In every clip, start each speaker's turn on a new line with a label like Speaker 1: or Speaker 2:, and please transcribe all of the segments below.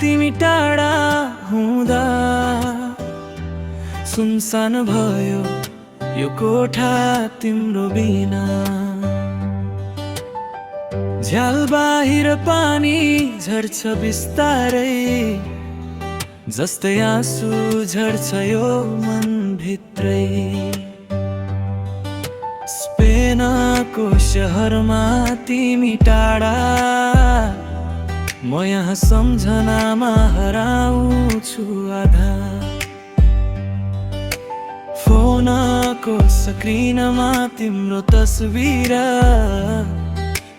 Speaker 1: तिमी टाढा हुँदा सुनसान भयो यो कोठा तिम्रो बिना। झ्याल बाहिर पानी झर्छ बिस्तारै, जस्तै आँसु झर्छ यो मन भित्रै। स्पेनको शहरमा तिमी टाढा, म यहाँ सम्झनामा हराउँछु आधा। फोनको स्क्रिनमा तिम्रो तस्बिर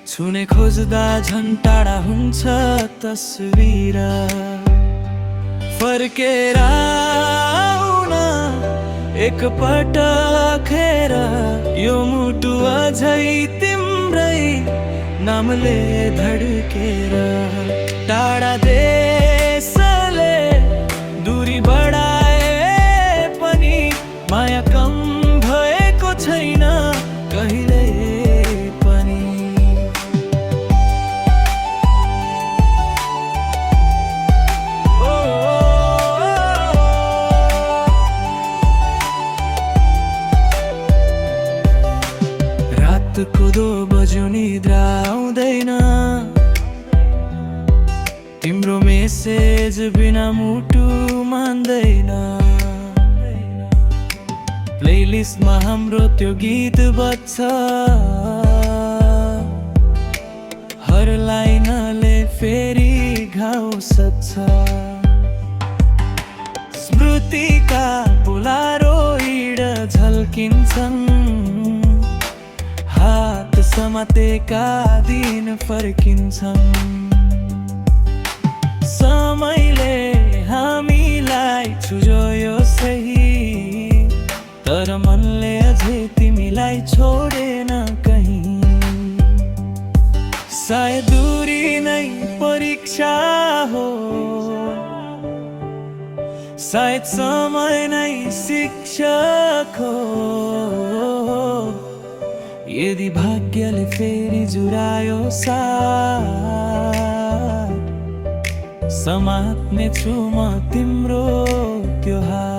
Speaker 1: छुने खोज्दा झन् टाढा हुन्छ तस्बिर। फर्केर आउन एकपटक हेर, यो मुटु अझै तिम्रै नामले धड्केर। टाढा देशले दूरी बढाए पनि माया कम भएको छैन कहिले पनि। रातको 2 बज्यो निद्रा आउँदैन, तिम्रो मेसेज बिना मुटु मान्दैन। प्लेलिस्टमा हाम्रो त्यो गीत बज्छ, हर लाइनले फेरि घाउ सच्छ। स्मृतिका पोलारोइड झल्किन्छन्, हात समातेका दिन फर्किन्छन्। समयले हामीलाई छुजोयो सही, तर मनले अझै तिमीलाई छोडेन कहीँ। सायद दूरी नै परीक्षा हो, सायद समय नै शिक्षक हो। यदि भाग्यले फेरि जुरायो साथ, समात्ने छु म तिम्रो त्यो हात।